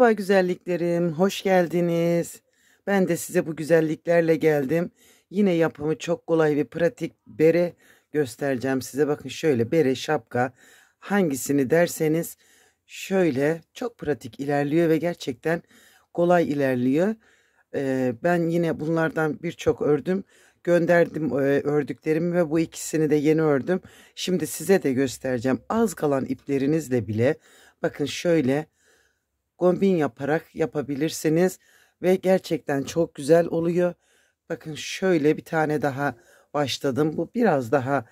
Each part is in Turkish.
Merhaba güzelliklerim, hoş geldiniz. Ben de size bu güzelliklerle geldim. Yine yapımı çok kolay ve pratik bere göstereceğim size. Bakın şöyle bere, şapka hangisini derseniz şöyle çok pratik ilerliyor ve gerçekten kolay ilerliyor. Ben yine bunlardan birçok ördüm. Gönderdim ördüklerimi ve bu ikisini de yeni ördüm. Şimdi size de göstereceğim. Az kalan iplerinizle bile bakın şöyle kombin yaparak yapabilirsiniz ve gerçekten çok güzel oluyor. Bakın şöyle bir tane daha başladım. Bu biraz daha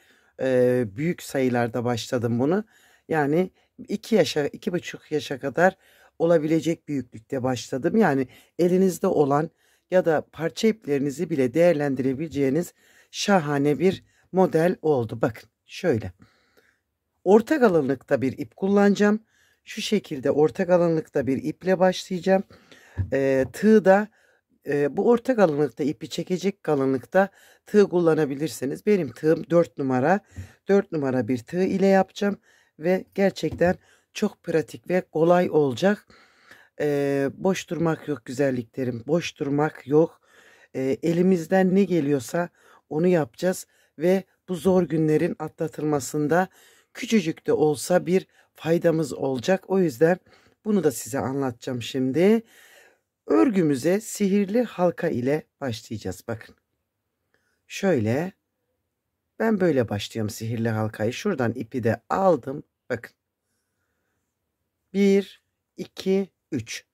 büyük sayılarda başladım bunu. Yani 2 yaşa, 2,5 yaşa kadar olabilecek büyüklükte başladım. Yani elinizde olan ya da parça iplerinizi bile değerlendirebileceğiniz şahane bir model oldu. Bakın şöyle. Orta kalınlıkta bir ip kullanacağım. Şu şekilde orta kalınlıkta bir iple başlayacağım. Tığ da bu orta kalınlıkta ipi çekecek kalınlıkta tığ kullanabilirsiniz. Benim tığım 4 numara. 4 numara bir tığ ile yapacağım. Ve gerçekten çok pratik ve kolay olacak. Boş durmak yok güzelliklerim. Boş durmak yok. Elimizden ne geliyorsa onu yapacağız. Ve bu zor günlerin atlatılmasında küçücük de olsa bir faydamız olacak. O yüzden bunu da size anlatacağım şimdi. Örgümüze sihirli halka ile başlayacağız. Bakın. Şöyle ben böyle başlıyorum sihirli halkayı. Şuradan ipi de aldım. Bakın. 1, 2, 3.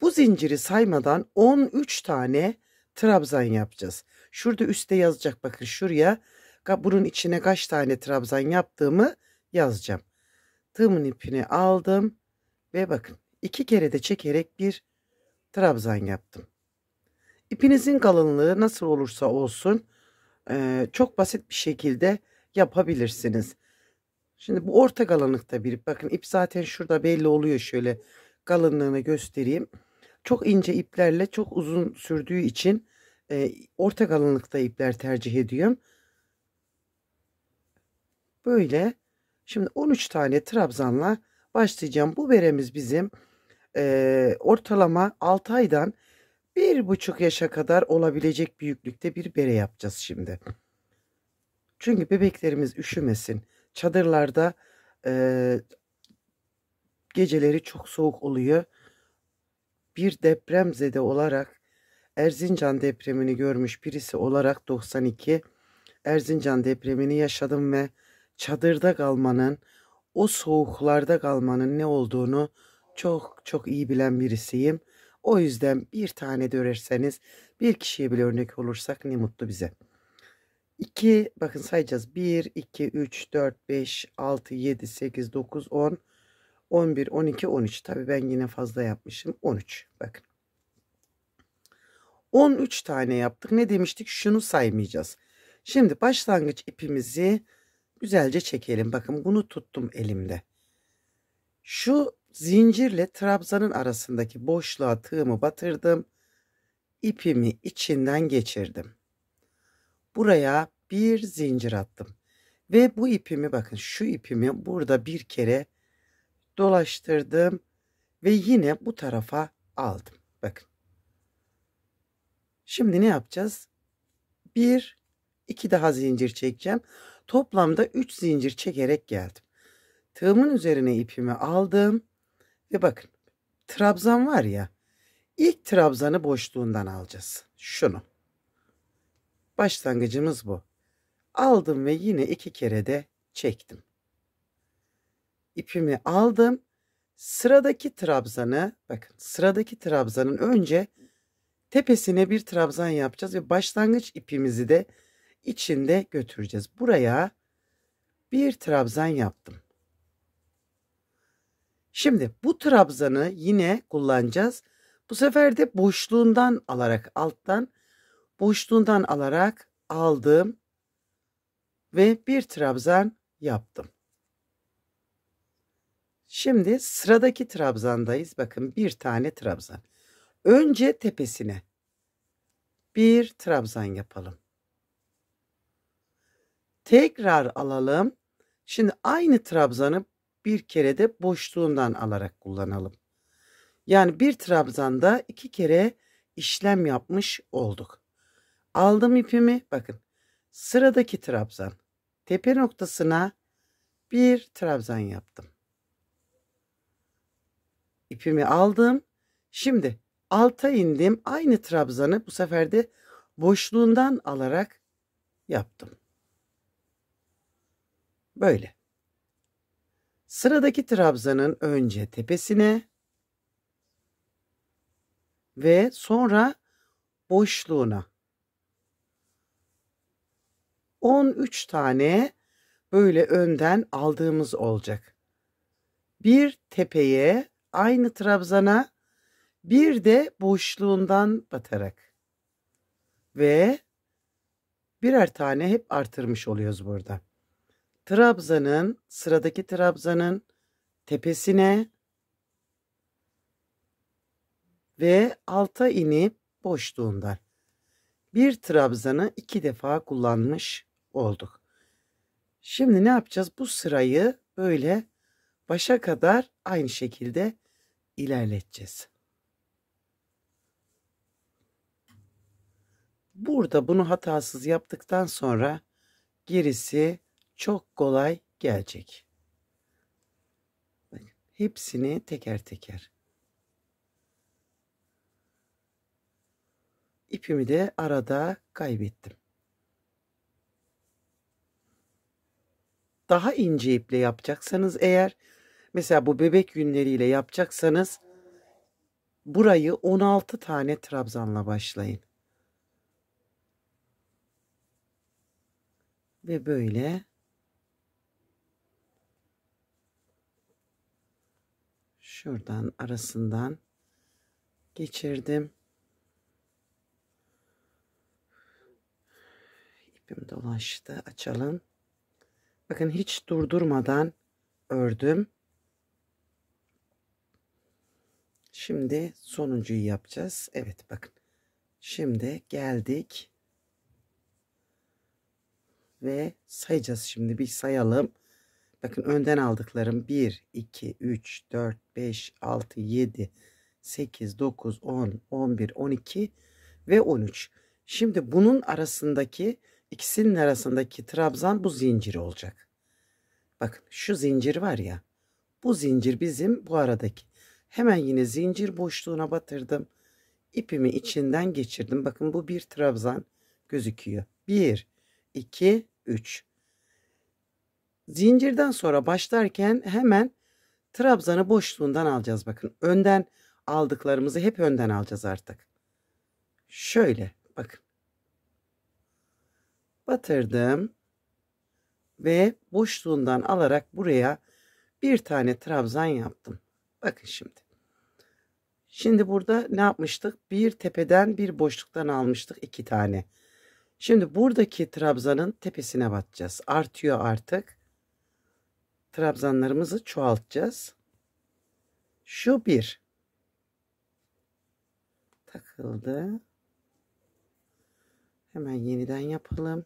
Bu zinciri saymadan 13 tane trabzan yapacağız. Şurada üstte yazacak bakın şuraya. Bunun içine kaç tane trabzan yaptığımı yazacağım. Tığımın ipini aldım ve bakın 2 kere de çekerek bir trabzan yaptım. İpinizin kalınlığı nasıl olursa olsun çok basit bir şekilde yapabilirsiniz. Şimdi bu orta kalınlıkta bir bakın ip zaten şurada belli oluyor, şöyle kalınlığını göstereyim. Çok ince iplerle çok uzun sürdüğü için orta kalınlıkta ipler tercih ediyorum. Böyle şimdi 13 tane trabzanla başlayacağım. Bu beremiz bizim ortalama 6 aydan 1,5 yaşa kadar olabilecek büyüklükte bir bere yapacağız şimdi. Çünkü bebeklerimiz üşümesin. Çadırlarda geceleri çok soğuk oluyor. Bir depremzede olarak Erzincan depremini görmüş birisi olarak 92 Erzincan depremini yaşadım ve çadırda kalmanın, o soğuklarda kalmanın ne olduğunu çok çok iyi bilen birisiyim. O yüzden bir tane de örerseniz bir kişiye bile örnek olursak ne mutlu bize. 2 bakın sayacağız. 1, 2, 3, 4, 5, 6, 7, 8, 9, 10, 11, 12, 13. Tabii ben yine fazla yapmışım. 13 bakın. 13 tane yaptık. Ne demiştik? Şunu saymayacağız. Şimdi başlangıç ipimizi güzelce çekelim. Bakın bunu tuttum elimde. Şu zincirle trabzanın arasındaki boşluğa tığımı batırdım. İpimi içinden geçirdim. Buraya bir zincir attım. Ve bu ipimi bakın şu ipimi burada bir kere dolaştırdım. Ve yine bu tarafa aldım. Bakın. Şimdi ne yapacağız? 1, 2 daha zincir çekeceğim. Toplamda 3 zincir çekerek geldim. Tığımın üzerine ipimi aldım. Ve bakın trabzan var ya, ilk trabzanı boşluğundan alacağız. Şunu. Başlangıcımız bu. Aldım ve yine 2 kere de çektim. İpimi aldım. Sıradaki trabzanı bakın sıradaki trabzanın önce tepesine bir trabzan yapacağız ve başlangıç ipimizi de içinde götüreceğiz. Buraya bir trabzan yaptım. Şimdi bu trabzanı yine kullanacağız. Bu sefer de boşluğundan alarak alttan boşluğundan alarak aldım ve bir trabzan yaptım. Şimdi sıradaki trabzandayız. Bakın bir tane trabzan. Önce tepesine bir trabzan yapalım. Tekrar alalım. Şimdi aynı trabzanı bir kere de boşluğundan alarak kullanalım. Yani bir trabzanda 2 kere işlem yapmış olduk. Aldım ipimi, bakın sıradaki trabzan tepe noktasına bir trabzan yaptım. İpimi aldım. Şimdi alta indim. Aynı trabzanı bu sefer de boşluğundan alarak yaptım. Böyle. Sıradaki trabzanın önce tepesine ve sonra boşluğuna 13 tane böyle önden aldığımız olacak. Bir tepeye aynı trabzana, bir de boşluğundan batarak ve birer tane hep artırmış oluyoruz burada. Sıradaki trabzanın tepesine ve alta inip boşluğundan bir trabzanı 2 defa kullanmış olduk. Şimdi ne yapacağız? Bu sırayı böyle başa kadar aynı şekilde ilerleteceğiz. Burada bunu hatasız yaptıktan sonra gerisi çok kolay gelecek. Hepsini teker teker. İpimi de arada kaybettim. Daha ince iple yapacaksanız eğer, mesela bu bebek yünleriyle yapacaksanız burayı 16 tane trabzanla başlayın. Ve böyle şuradan arasından geçirdim. İpim dolaştı. Açalım. Bakın hiç durdurmadan ördüm. Şimdi sonuncuyu yapacağız. Evet bakın. Şimdi geldik. Ve sayacağız şimdi. Bir sayalım. Bakın önden aldıklarım 1, 2, 3, 4, 5, 6, 7, 8, 9, 10, 11, 12 ve 13. Şimdi bunun arasındaki ikisinin arasındaki trabzan bu zincir olacak. Bakın şu zincir var ya. Bu zincir bizim bu aradaki. Hemen yine zincir boşluğuna batırdım. İpimi içinden geçirdim. Bakın bu bir trabzan gözüküyor. 1, 2, 3. Zincirden sonra başlarken hemen trabzanı boşluğundan alacağız. Bakın önden aldıklarımızı hep önden alacağız artık. Şöyle bakın. Batırdım ve boşluğundan alarak buraya bir tane trabzan yaptım. Bakın şimdi. Şimdi burada ne yapmıştık? Bir tepeden bir boşluktan almıştık 2 tane. Şimdi buradaki trabzanın tepesine batacağız. Artıyor artık. Trabzanlarımızı çoğaltacağız. Şu bir. Takıldı. Hemen yeniden yapalım.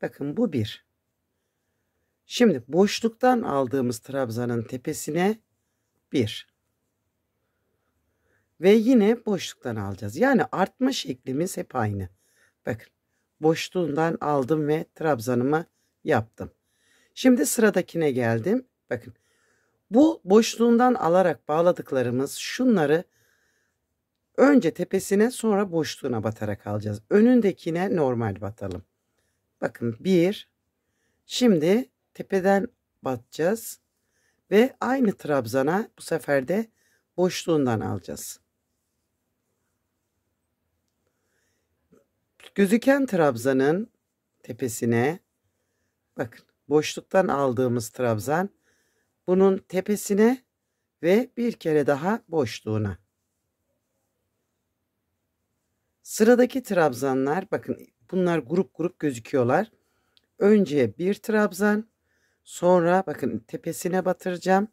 Bakın bu bir. Şimdi boşluktan aldığımız trabzanın tepesine bir. Ve yine boşluktan alacağız. Yani artma şeklimiz hep aynı. Bakın boşluğundan aldım ve trabzanımı yaptım. Şimdi sıradakine geldim. Bakın bu boşluğundan alarak bağladıklarımız şunları önce tepesine sonra boşluğuna batarak alacağız. Önündekine normal batalım. Bakın bir. Şimdi tepeden batacağız. Ve aynı trabzana bu sefer de boşluğundan alacağız. Gözüken trabzanın tepesine bakın boşluktan aldığımız trabzan bunun tepesine ve bir kere daha boşluğuna. Sıradaki trabzanlar bakın bunlar grup grup gözüküyorlar. Önce bir trabzan, sonra bakın tepesine batıracağım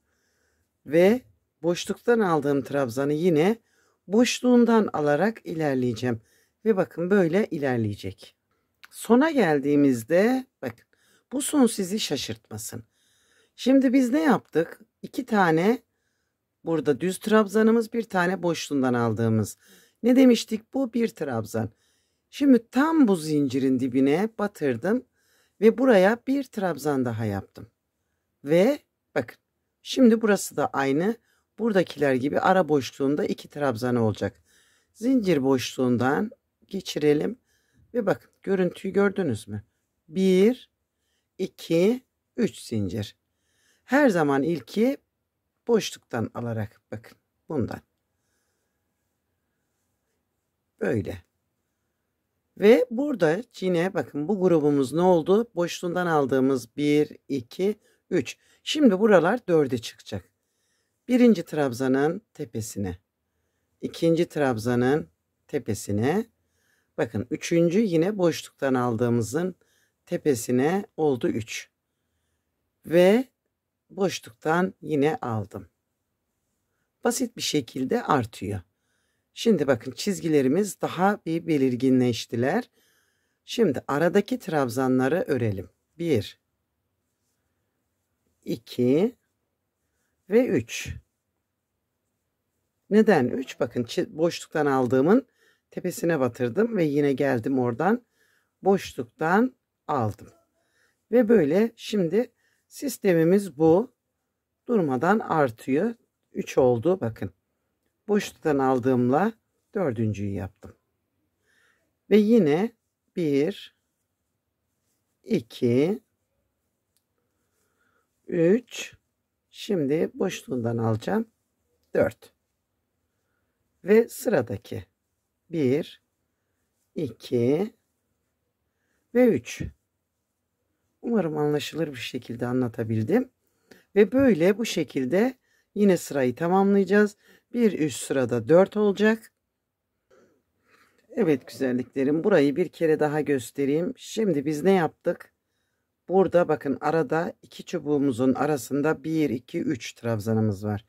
ve boşluktan aldığım trabzanı yine boşluğundan alarak ilerleyeceğim. Ve bakın böyle ilerleyecek. Sona geldiğimizde bakın bu son sizi şaşırtmasın. Şimdi biz ne yaptık? 2 tane Burada düz trabzanımız, bir tane boşluğundan aldığımız. Ne demiştik? Bu bir trabzan. Şimdi tam bu zincirin dibine batırdım ve buraya bir trabzan daha yaptım. Ve bakın, şimdi burası da aynı. Buradakiler gibi ara boşluğunda 2 trabzan olacak. Zincir boşluğundan geçirelim ve bakın, görüntüyü gördünüz mü? 1, 2, 3 zincir. Her zaman ilki boşluktan alarak, bakın bundan. Böyle. Ve burada yine bakın, bu grubumuz ne oldu? Boşluğundan aldığımız 1, 2, 3. Şimdi buralar 4'e çıkacak. Birinci trabzanın tepesine, ikinci trabzanın tepesine, bakın üçüncü yine boşluktan aldığımızın tepesine oldu 3. Ve boşluktan yine aldım. Basit bir şekilde artıyor. Şimdi bakın, çizgilerimiz daha bir belirginleştiler. Şimdi aradaki trabzanları örelim. 1, 2 ve 3. Neden 3? Bakın, boşluktan aldığımın tepesine batırdım ve yine geldim oradan boşluktan aldım. Ve böyle şimdi sistemimiz bu. Durmadan artıyor. 3 oldu bakın. Boşluktan aldığımla dördüncüyü yaptım. Ve yine 1, 2, 3. Şimdi boşluğundan alacağım. 4. Ve sıradaki 1, 2 ve 3. Umarım anlaşılır bir şekilde anlatabildim. Ve böyle bu şekilde yine sırayı tamamlayacağız. Bir üst sırada 4 olacak. Evet güzelliklerim, burayı bir kere daha göstereyim. Şimdi biz ne yaptık? Burada bakın, arada iki çubuğumuzun arasında 1, 2, 3 trabzanımız var.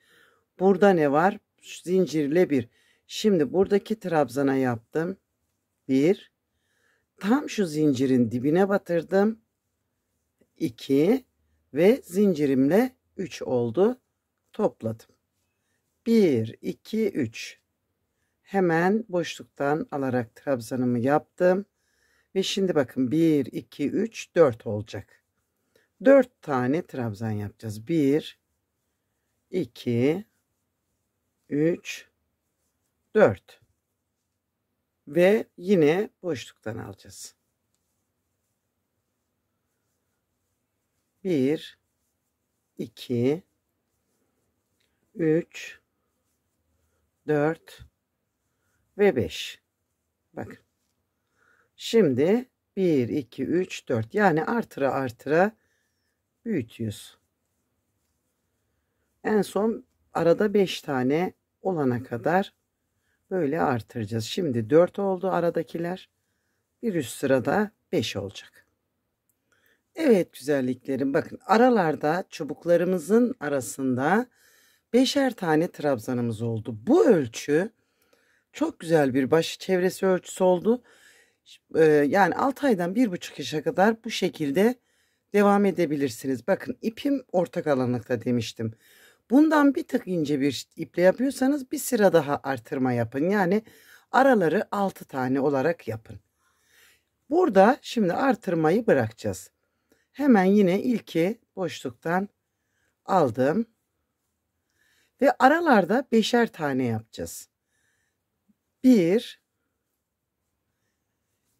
Burada ne var? Zincirle 1. Şimdi buradaki trabzana yaptım. 1. Tam şu zincirin dibine batırdım. 2 ve zincirimle 3 oldu. Topladım. 1, 2, 3. Hemen boşluktan alarak trabzanımı yaptım. Ve şimdi bakın, 1, 2, 3, 4 olacak. 4 tane trabzan yapacağız. 1, 2, 3, 4. Ve yine boşluktan alacağız. 1, 2, 3, 4 ve 5. Bakın. Şimdi 1, 2, 3, 4. Yani artıra artıra büyütüyoruz. En son arada 5 tane olana kadar böyle artıracağız. Şimdi 4 oldu aradakiler. Bir üst sırada 5 olacak. Evet güzelliklerim, bakın aralarda çubuklarımızın arasında 5'er tane trabzanımız oldu. Bu ölçü çok güzel bir baş çevresi ölçüsü oldu. Yani 6 aydan 1,5 yaşa kadar bu şekilde devam edebilirsiniz. Bakın, ipim orta kalınlıkta demiştim. Bundan bir tık ince bir iple yapıyorsanız bir sıra daha artırma yapın. Yani araları 6 tane olarak yapın. Burada şimdi artırmayı bırakacağız. Hemen yine ilki boşluktan aldım. Ve aralarda 5'er tane yapacağız. 1,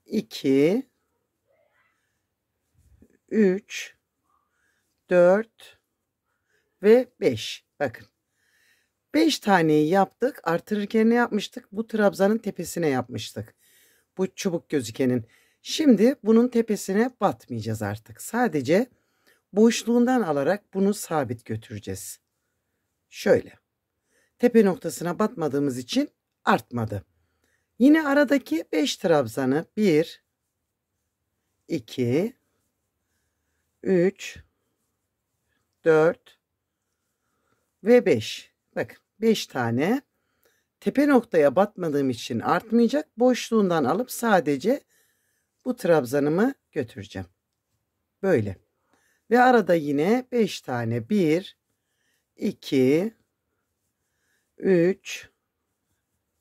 2, 3, 4 ve 5. Bakın. 5 taneyi yaptık. Artırırken ne yapmıştık? Bu trabzanın tepesine yapmıştık. Bu çubuk gözükenin. Şimdi bunun tepesine batmayacağız artık. Sadece boşluğundan alarak bunu sabit götüreceğiz. Şöyle. Tepe noktasına batmadığımız için artmadı. Yine aradaki 5 trabzanı 1, 2, 3, 4 ve 5. Bakın 5 tane. Tepe noktaya batmadığım için artmayacak. Boşluğundan alıp sadece bu trabzanımı götüreceğim. Böyle. Ve arada yine 5 tane. 1, 2, 3,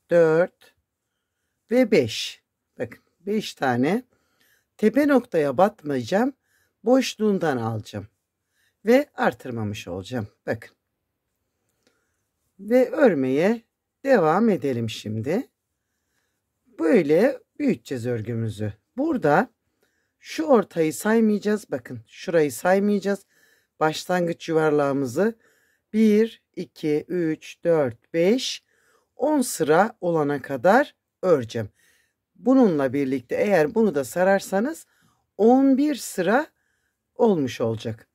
4 ve 5. Bakın 5 tane. Tepe noktaya batmayacağım. Boşluğundan alacağım. Ve artırmamış olacağım. Bakın. Ve örmeye devam edelim şimdi. Böyle büyüteceğiz örgümüzü. Burada şu ortayı saymayacağız. Bakın şurayı saymayacağız. Başlangıç yuvarlağımızı 1, 2, 3, 4, 5, 10 sıra olana kadar öreceğim. Bununla birlikte eğer bunu da sararsanız 11 sıra olmuş olacak.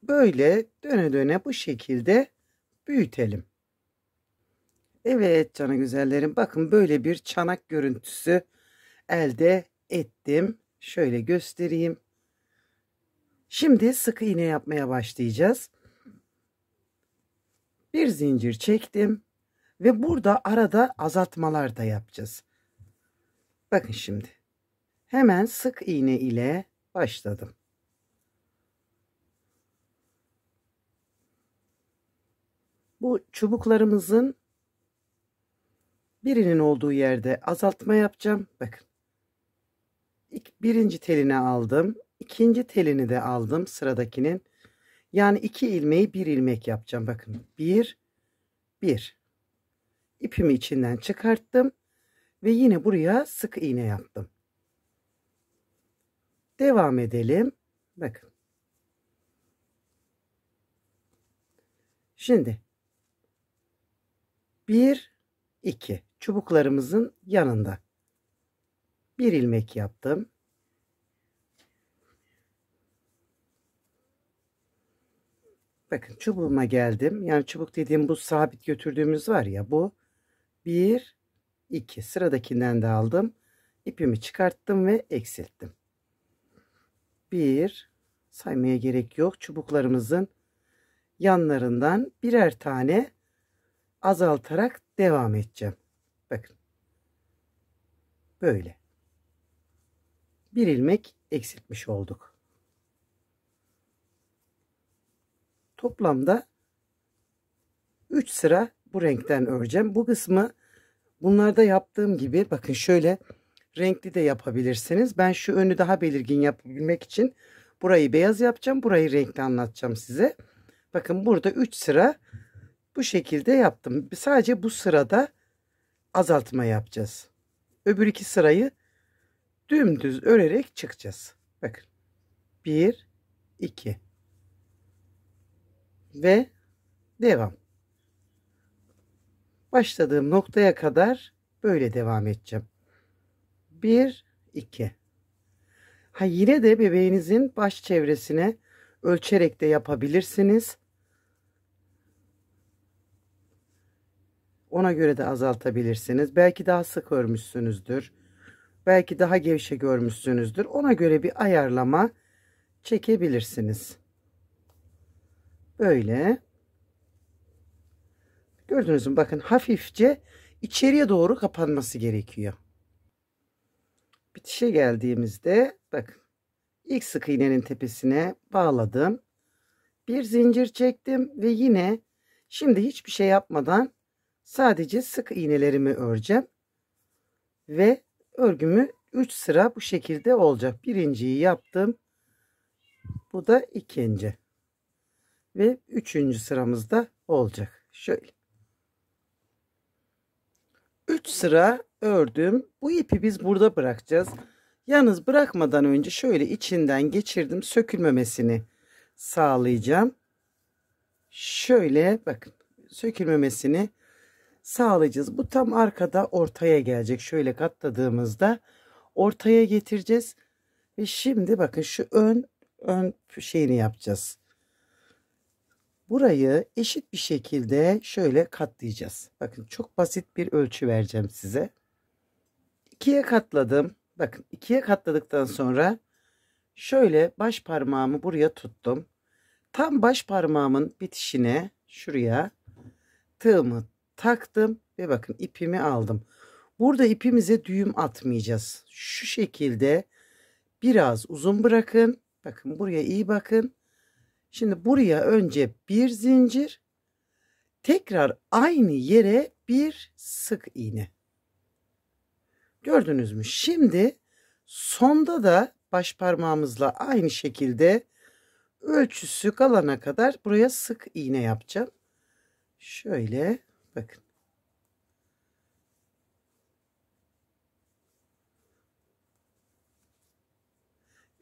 Böyle döne döne bu şekilde büyütelim. Evet canı güzellerim, bakın böyle bir çanak görüntüsü elde ettim. Şöyle göstereyim. Şimdi sık iğne yapmaya başlayacağız. Bir zincir çektim ve burada arada azaltmalar da yapacağız. Bakın şimdi. Hemen sık iğne ile başladım. Bu çubuklarımızın birinin olduğu yerde azaltma yapacağım. Bakın. Birinci telini aldım. İkinci telini de aldım sıradakinin. Yani 2 ilmeği 1 ilmek yapacağım. Bakın 1, 1. İpimi içinden çıkarttım. Ve yine buraya sık iğne yaptım. Devam edelim. Bakın. Şimdi 1, 2 çubuklarımızın yanında. 1 ilmek yaptım. Bakın çubuğuma geldim. Yani çubuk dediğim bu sabit götürdüğümüz var ya, bu. 1, 2 sıradakinden de aldım. İpimi çıkarttım ve eksilttim. 1, saymaya gerek yok. Çubuklarımızın yanlarından birer tane azaltarak devam edeceğim. Bakın. Böyle. 1 ilmek eksiltmiş olduk. Toplamda 3 sıra bu renkten öreceğim. Bu kısmı bunlarda yaptığım gibi bakın şöyle renkli de yapabilirsiniz. Ben şu önü daha belirgin yapabilmek için burayı beyaz yapacağım. Burayı renkli anlatacağım size. Bakın burada 3 sıra bu şekilde yaptım. Sadece bu sırada azaltma yapacağız. Öbür 2 sırayı dümdüz örerek çıkacağız. Bakın. 1, 2 ve devam. Başladığım noktaya kadar böyle devam edeceğim. 1, 2. Ha, yine de bebeğinizin baş çevresine ölçerek de yapabilirsiniz. Ona göre de azaltabilirsiniz. Belki daha sık örmüşsünüzdür. Belki daha gevşek örmüşsünüzdür. Ona göre bir ayarlama çekebilirsiniz. Böyle. Gördünüz mü? Bakın hafifçe içeriye doğru kapanması gerekiyor. Bitişe geldiğimizde bakın ilk sık iğnenin tepesine bağladım. Bir zincir çektim ve yine şimdi hiçbir şey yapmadan sadece sık iğnelerimi öreceğim. Ve örgümü 3 sıra bu şekilde olacak. Birinciyi yaptım. Bu da ikinci. Ve üçüncü sıramızda olacak. Şöyle. 3 sıra ördüm. Bu ipi biz burada bırakacağız. Yalnız bırakmadan önce şöyle içinden geçirdim. Sökülmemesini sağlayacağım. Şöyle bakın. Sökülmemesini sağlayacağız. Bu tam arkada ortaya gelecek. Şöyle katladığımızda ortaya getireceğiz. Ve şimdi bakın şu ön şeyini yapacağız. Burayı eşit bir şekilde şöyle katlayacağız. Bakın çok basit bir ölçü vereceğim size. 2'ye katladım. Bakın 2'ye katladıktan sonra şöyle baş parmağımı buraya tuttum. Tam baş parmağımın bitişine şuraya tığımı taktım ve bakın ipimi aldım. Burada ipimize düğüm atmayacağız. Şu şekilde biraz uzun bırakın. Bakın buraya iyi bakın. Şimdi buraya önce bir zincir, Tekrar aynı yere bir sık iğne. Gördünüz mü? Şimdi sonda da baş parmağımızla aynı şekilde ölçüsü kalana kadar buraya sık iğne yapacağım. Şöyle bakın.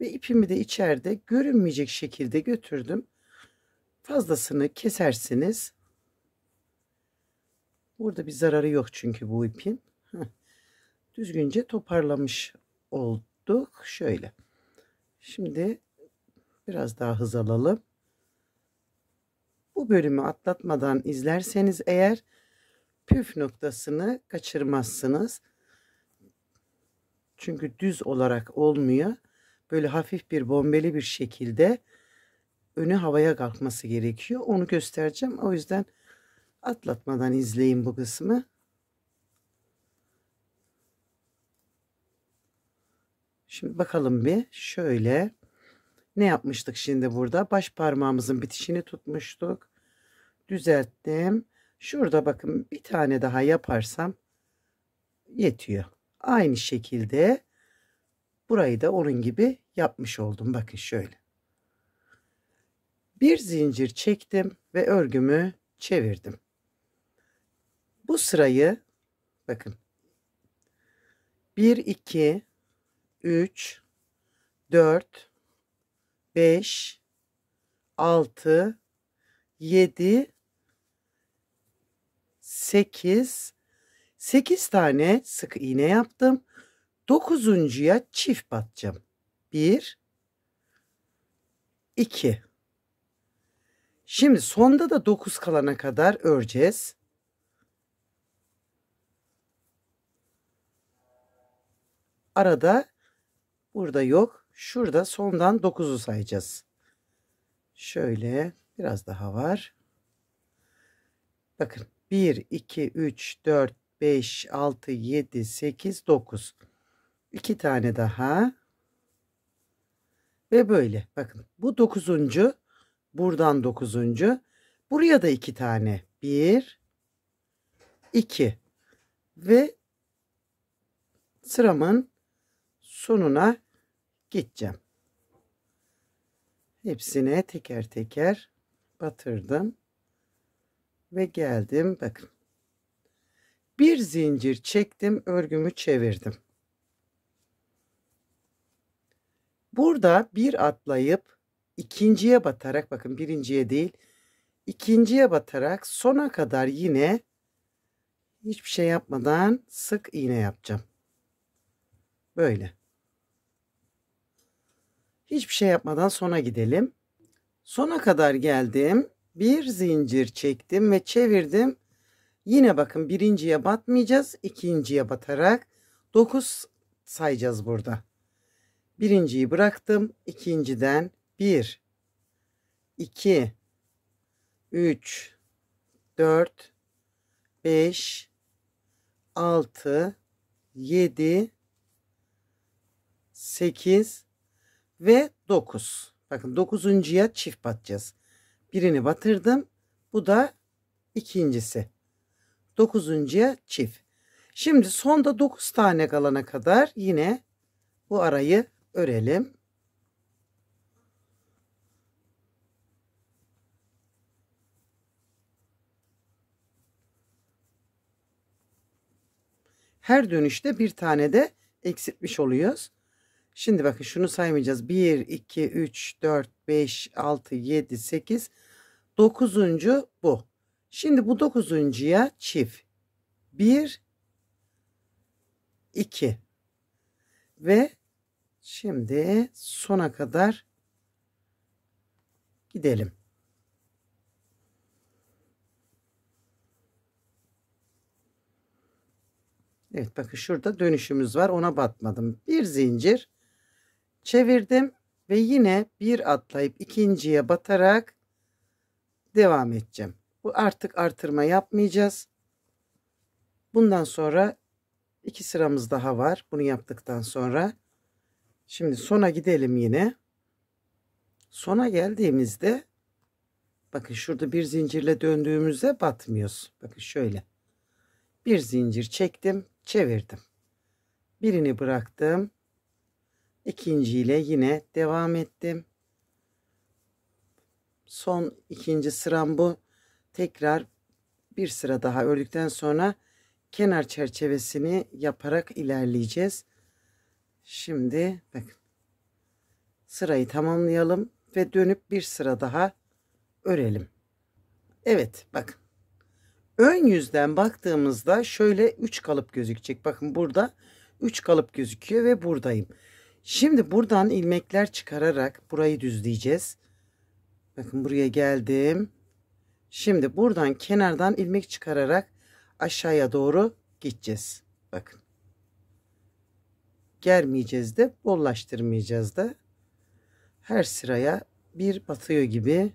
Ve ipimi de içeride görünmeyecek şekilde götürdüm. Fazlasını kesersiniz. Burada bir zararı yok çünkü bu ipin. Düzgünce toparlamış olduk. Şöyle. Şimdi biraz daha hız alalım. Bu bölümü atlatmadan izlerseniz eğer püf noktasını kaçırmazsınız. Çünkü düz olarak olmuyor. Böyle hafif bir bombeli bir şekilde önü havaya kalkması gerekiyor. Onu göstereceğim. O yüzden atlatmadan izleyin bu kısmı. Şimdi bakalım bir şöyle. Ne yapmıştık şimdi burada? Baş parmağımızın bitişini tutmuştuk. Düzelttim. Şurada bakın bir tane daha yaparsam yetiyor. Aynı şekilde burayı da onun gibi yapmış oldum. Bakın şöyle. Bir zincir çektim ve örgümü çevirdim. Bu sırayı bakın 1 2 3 4 5 6 7 8 tane sık iğne yaptım. 9'uncuya çift batacağım. 1 2. Şimdi sonda da 9 kalana kadar öreceğiz. Arada burada yok. Şurada sondan 9'u sayacağız. Şöyle biraz daha var. Bakın 1 2 3 4 5 6 7 8 9. 2 tane daha. Ve böyle. Bakın bu 9'uncu. Buradan 9'uncu. Buraya da 2 tane. 1 2. Ve sıramın sonuna gideceğim. Hepsine teker teker batırdım. Ve geldim. Bakın. Bir zincir çektim. Örgümü çevirdim. Burada bir atlayıp ikinciye batarak, bakın birinciye değil, ikinciye batarak sona kadar yine hiçbir şey yapmadan sık iğne yapacağım. Böyle. Hiçbir şey yapmadan sona gidelim. Sona kadar geldim. Bir zincir çektim ve çevirdim. Yine bakın birinciye batmayacağız. İkinciye batarak 9 sayacağız burada. Birinciyi bıraktım. İkinciden 1, 2, 3, 4, 5, 6, 7, 8 ve 9. Bakın 9'uncuya çift batacağız. Birini batırdım. Bu da ikincisi. 9'uncuya çift. Şimdi sonda 9 tane kalana kadar yine bu arayı örelim. Her dönüşte bir tane de eksiltmiş oluyoruz. Şimdi bakın şunu saymayacağız. 1, 2, 3, 4, 5, 6, 7, 8, 9'uncu bu. Şimdi bu 9'uncuya çift. 1, 2 ve şimdi sona kadar gidelim. Evet bakın şurada dönüşümüz var. Ona batmadım. Bir zincir çevirdim ve yine bir atlayıp ikinciye batarak devam edeceğim. Bu artık artırma yapmayacağız. Bundan sonra 2 sıramız daha var. Bunu yaptıktan sonra şimdi sona gidelim yine. Sona geldiğimizde Bakın şurada bir zincirle döndüğümüzde batmıyoruz. Bakın şöyle. Bir zincir çektim, çevirdim. Birini bıraktım. İkinciyle yine devam ettim. Son ikinci sıram bu. Tekrar bir sıra daha ördükten sonra kenar çerçevesini yaparak ilerleyeceğiz. Şimdi bakın. Sırayı tamamlayalım ve dönüp bir sıra daha örelim. Evet, bakın. Ön yüzden baktığımızda şöyle 3 kalıp gözükecek. Bakın burada 3 kalıp gözüküyor ve buradayım. Şimdi buradan ilmekler çıkararak burayı düzleyeceğiz. Bakın buraya geldim. Şimdi buradan kenardan ilmek çıkararak aşağıya doğru gideceğiz. Bakın. Germeyeceğiz de bollaştırmayacağız da. Her sıraya bir batıyor gibi.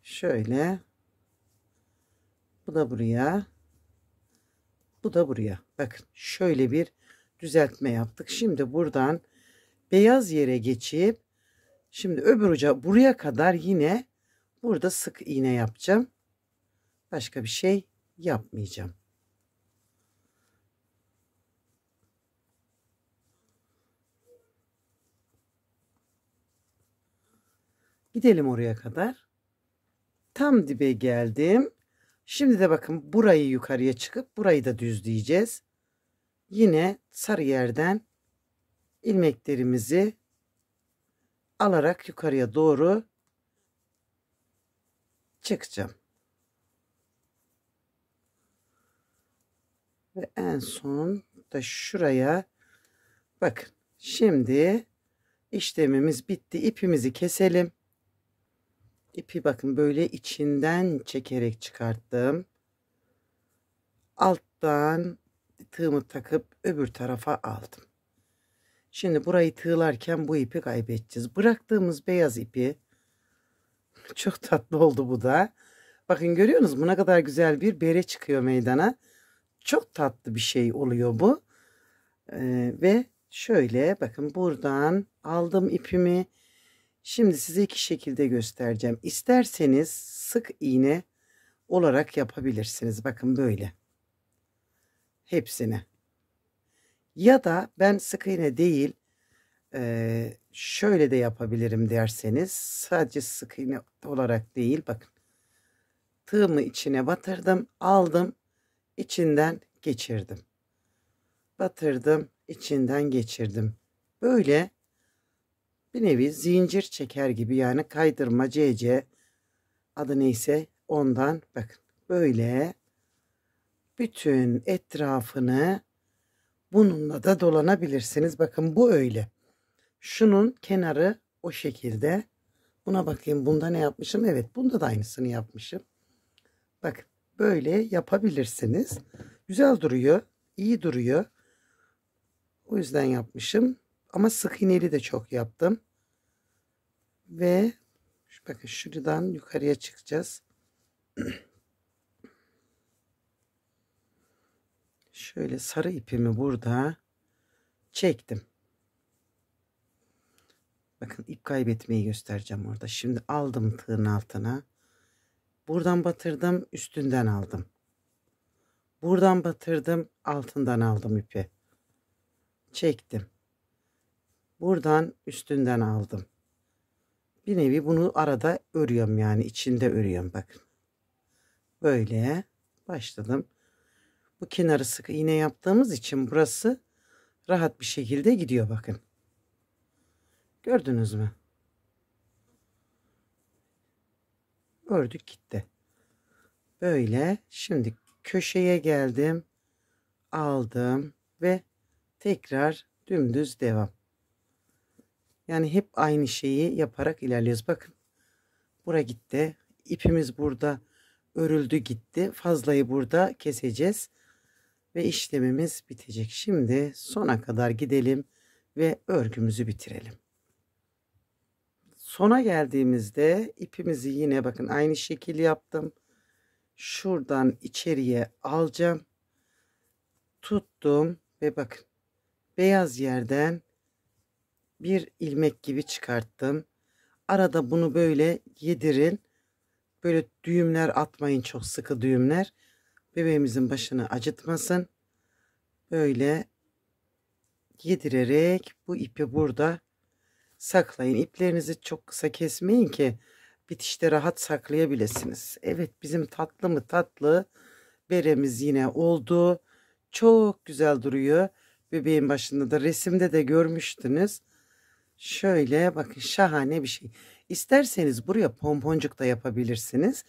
Şöyle. Bu da buraya. Bu da buraya. Bakın şöyle bir düzeltme yaptık. Şimdi buradan beyaz yere geçip şimdi öbür uca buraya kadar yine burada sık iğne yapacağım. Başka bir şey yapmayacağım. Gidelim oraya kadar. Tam dibe geldim. Şimdi de bakın burayı yukarıya çıkıp burayı da düzleyeceğiz. Yine sarı yerden ilmeklerimizi alarak yukarıya doğru çıkacağım. Ve en son da şuraya bakın. Şimdi işlemimiz bitti. İpimizi keselim. İpi bakın böyle içinden çekerek çıkarttım. Alttan tığımı takıp öbür tarafa aldım. Şimdi burayı tığlarken bu ipi kaybedeceğiz. Bıraktığımız beyaz ipi çok tatlı oldu bu da. Bakın görüyor musunuz? Bu ne kadar güzel bir bere çıkıyor meydana. Çok tatlı bir şey oluyor bu. Ve şöyle bakın buradan aldım ipimi. Şimdi size iki şekilde göstereceğim. İsterseniz sık iğne olarak yapabilirsiniz. Bakın böyle. Hepsini. Ya da ben sık iğne değil şöyle de yapabilirim derseniz sadece sık iğne olarak değil bakın. Tığımı içine batırdım, aldım, içinden geçirdim. Batırdım, içinden geçirdim. Böyle bir nevi zincir çeker gibi yani kaydırma CC adı neyse ondan bakın böyle bütün etrafını bununla da dolanabilirsiniz. Bakın bu öyle. Şunun kenarı o şekilde. Buna bakayım bunda ne yapmışım? Evet bunda da aynısını yapmışım. Bakın böyle yapabilirsiniz. Güzel duruyor. İyi duruyor. O yüzden yapmışım. Ama sık iğneli de çok yaptım. Ve bakın şuradan yukarıya çıkacağız. Şöyle sarı ipimi burada çektim. Bakın ip kaybetmeyi göstereceğim orada. Şimdi aldım tığın altına. Buradan batırdım, üstünden aldım. Buradan batırdım, altından aldım ipi. Çektim. Buradan üstünden aldım. Bir nevi bunu arada örüyorum yani içinde örüyorum bakın. Böyle başladım. Bu kenarı sık iğne yaptığımız için burası rahat bir şekilde gidiyor bakın. Gördünüz mü? Ördük gitti. Böyle şimdi köşeye geldim. Aldım ve tekrar dümdüz devam. Yani hep aynı şeyi yaparak ilerliyoruz. Bakın. Bura gitti. İpimiz burada örüldü gitti. Fazlayı burada keseceğiz. Ve işlemimiz bitecek. Şimdi sona kadar gidelim ve örgümüzü bitirelim. Sona geldiğimizde ipimizi yine bakın aynı şekil yaptım. Şuradan içeriye alacağım. Tuttum ve bakın beyaz yerden bir ilmek gibi çıkarttım. Arada bunu böyle yedirin. Böyle düğümler atmayın, çok sıkı düğümler. Bebeğimizin başını acıtmasın. Böyle yedirerek bu ipi burada saklayın. İplerinizi çok kısa kesmeyin ki bitişte rahat saklayabilirsiniz. Evet, bizim tatlı mı tatlı beremiz yine oldu. Çok güzel duruyor. Bebeğin başında da resimde de görmüştünüz. Şöyle bakın, şahane bir şey. İsterseniz buraya pomponcuk da yapabilirsiniz.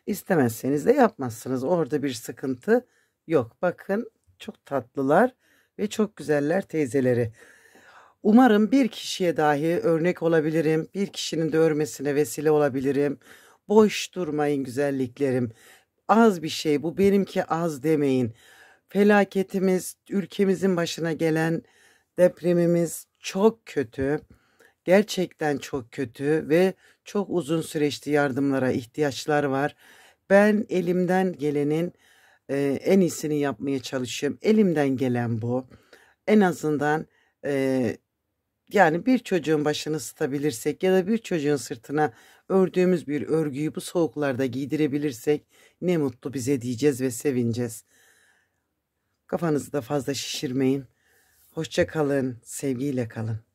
İstemezseniz de yapmazsınız. Orada bir sıkıntı yok. Bakın, çok tatlılar ve çok güzeller teyzeleri. Umarım bir kişiye dahi örnek olabilirim. Bir kişinin de örmesine vesile olabilirim. Boş durmayın güzelliklerim. Az bir şey bu, benimki az demeyin. Felaketimiz, ülkemizin başına gelen depremimiz çok kötü. Gerçekten çok kötü ve çok uzun süreçli yardımlara ihtiyaçlar var. Ben elimden gelenin en iyisini yapmaya çalışıyorum. Elimden gelen bu. En azından e, yani bir çocuğun başını ısıtabilirsek ya da bir çocuğun sırtına ördüğümüz bir örgüyü bu soğuklarda giydirebilirsek ne mutlu bize diyeceğiz ve sevineceğiz. Kafanızı da fazla şişirmeyin. Hoşça kalın, sevgiyle kalın.